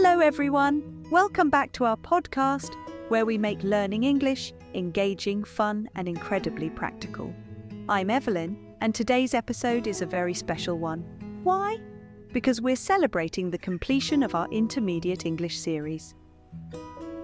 Hello everyone, welcome back to our podcast where we make learning English engaging, fun and incredibly practical. I'm Evelyn and today's episode is a very special one. Why? Because we're celebrating the completion of our intermediate English series.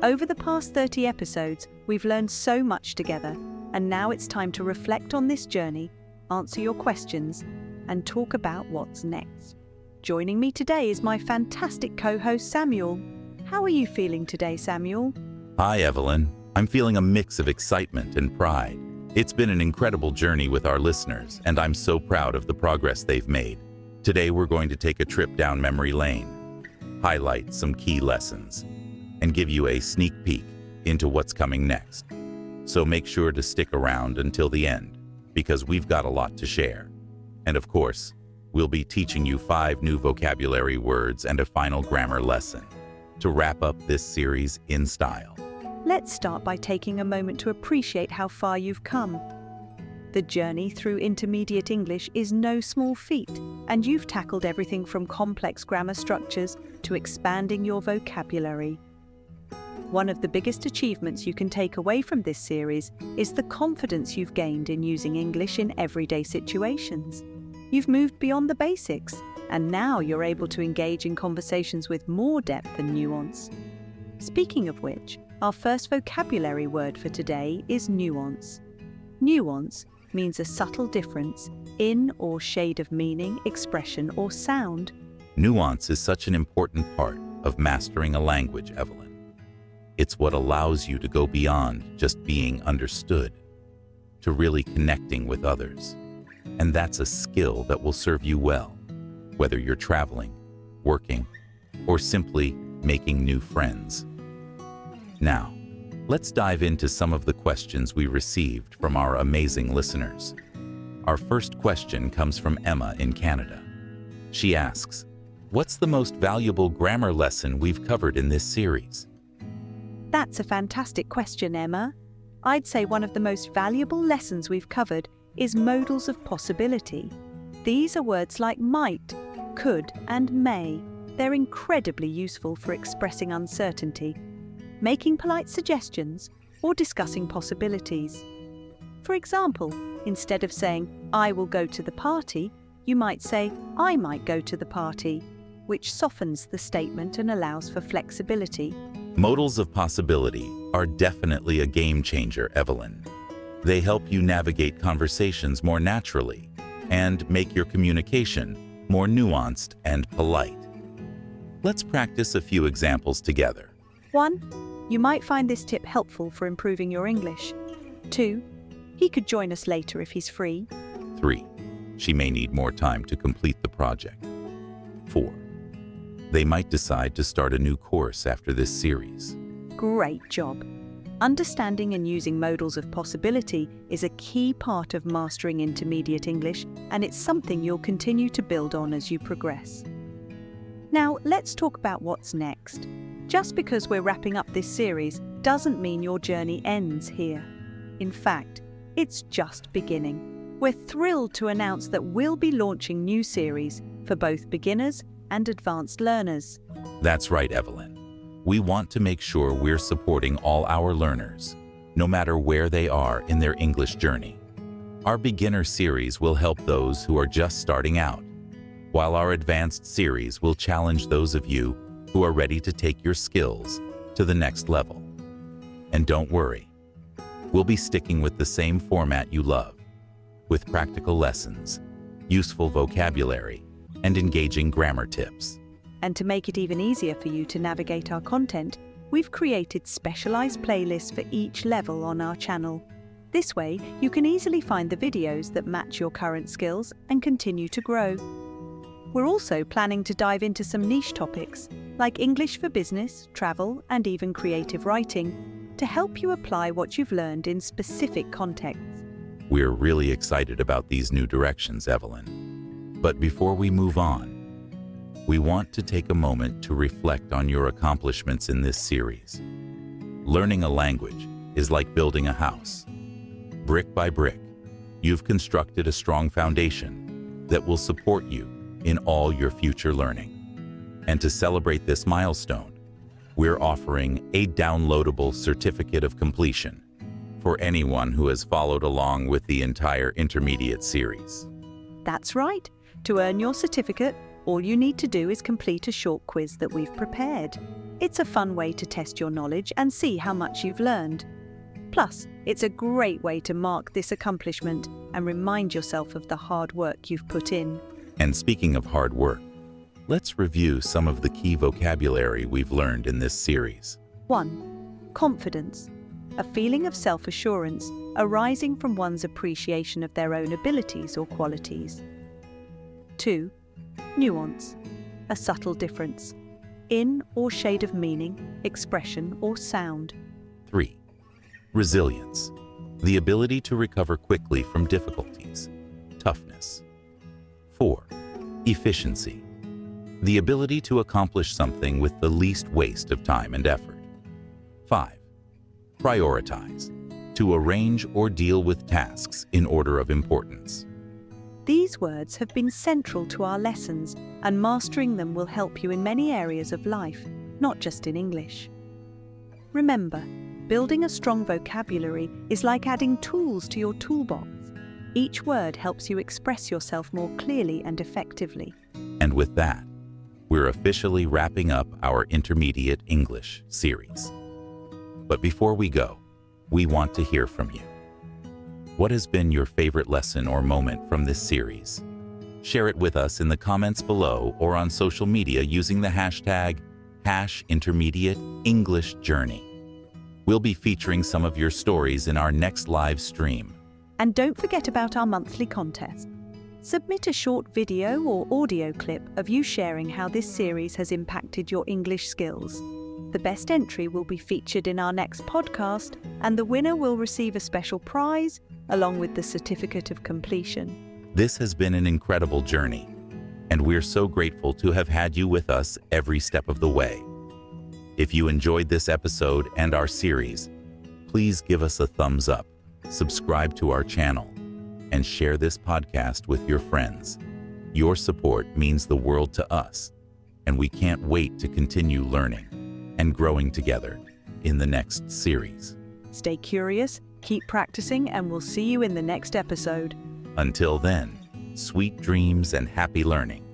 Over the past 30 episodes, we've learned so much together, and now it's time to reflect on this journey, answer your questions, and talk about what's next. Joining me today is my fantastic co-host Samuel. How are you feeling today, Samuel? Hi, Evelyn. I'm feeling a mix of excitement and pride. It's been an incredible journey with our listeners, and I'm so proud of the progress they've made. Today, we're going to take a trip down memory lane, highlight some key lessons, and give you a sneak peek into what's coming next. So make sure to stick around until the end, because we've got a lot to share. And of course, we'll be teaching you 5 new vocabulary words and a final grammar lesson to wrap up this series in style. Let's start by taking a moment to appreciate how far you've come. The journey through intermediate English is no small feat, and you've tackled everything from complex grammar structures to expanding your vocabulary. One of the biggest achievements you can take away from this series is the confidence you've gained in using English in everyday situations. You've moved beyond the basics, and now you're able to engage in conversations with more depth and nuance. Speaking of which, our first vocabulary word for today is nuance. Nuance means a subtle difference in or shade of meaning, expression, or sound. Nuance is such an important part of mastering a language, Evelyn. It's what allows you to go beyond just being understood, to really connecting with others. And that's a skill that will serve you well, whether you're traveling, working, or simply making new friends. Now, let's dive into some of the questions we received from our amazing listeners. Our first question comes from Emma in Canada. She asks, "What's the most valuable grammar lesson we've covered in this series?" That's a fantastic question, Emma. I'd say one of the most valuable lessons we've covered is modals of possibility. These are words like might, could, and may. They're incredibly useful for expressing uncertainty, making polite suggestions, or discussing possibilities. For example, instead of saying, "I will go to the party," you might say, "I might go to the party," which softens the statement and allows for flexibility. Modals of possibility are definitely a game changer, Evelyn. They help you navigate conversations more naturally and make your communication more nuanced and polite. Let's practice a few examples together. 1. You might find this tip helpful for improving your English. 2. He could join us later if he's free. 3. She may need more time to complete the project. 4. They might decide to start a new course after this series. Great job. Understanding and using modals of possibility is a key part of mastering intermediate English, and it's something you'll continue to build on as you progress. Now, let's talk about what's next. Just because we're wrapping up this series doesn't mean your journey ends here. In fact, it's just beginning. We're thrilled to announce that we'll be launching new series for both beginners and advanced learners. That's right, Evelyn. We want to make sure we're supporting all our learners, no matter where they are in their English journey. Our beginner series will help those who are just starting out, while our advanced series will challenge those of you who are ready to take your skills to the next level. And don't worry, we'll be sticking with the same format you love, with practical lessons, useful vocabulary, and engaging grammar tips. And to make it even easier for you to navigate our content, we've created specialized playlists for each level on our channel. This way, you can easily find the videos that match your current skills and continue to grow. We're also planning to dive into some niche topics, like English for business, travel, and even creative writing, to help you apply what you've learned in specific contexts. We're really excited about these new directions, Evelyn. But before we move on, we want to take a moment to reflect on your accomplishments in this series. Learning a language is like building a house. Brick by brick, you've constructed a strong foundation that will support you in all your future learning. And to celebrate this milestone, we're offering a downloadable certificate of completion for anyone who has followed along with the entire intermediate series. That's right. To earn your certificate, all you need to do is complete a short quiz that we've prepared. It's a fun way to test your knowledge and see how much you've learned. Plus, it's a great way to mark this accomplishment and remind yourself of the hard work you've put in. And speaking of hard work, let's review some of the key vocabulary we've learned in this series. 1. Confidence. A feeling of self-assurance arising from one's appreciation of their own abilities or qualities. 2. Nuance. A subtle difference in or shade of meaning, expression, or sound. 3. Resilience. The ability to recover quickly from difficulties. Toughness. 4. Efficiency. The ability to accomplish something with the least waste of time and effort. 5. Prioritize. To arrange or deal with tasks in order of importance. These words have been central to our lessons, and mastering them will help you in many areas of life, not just in English. Remember, building a strong vocabulary is like adding tools to your toolbox. Each word helps you express yourself more clearly and effectively. And with that, we're officially wrapping up our Intermediate English series. But before we go, we want to hear from you. What has been your favorite lesson or moment from this series? Share it with us in the comments below or on social media using the hashtag #IntermediateEnglishJourney. We'll be featuring some of your stories in our next live stream. And don't forget about our monthly contest. Submit a short video or audio clip of you sharing how this series has impacted your English skills. The best entry will be featured in our next podcast, and the winner will receive a special prize along with the certificate of completion. This has been an incredible journey, and we're so grateful to have had you with us every step of the way. If you enjoyed this episode and our series, please give us a thumbs up, subscribe to our channel, and share this podcast with your friends. Your support means the world to us, and we can't wait to continue learning and growing together in the next series. Stay curious, keep practicing, and we'll see you in the next episode. Until then, sweet dreams and happy learning.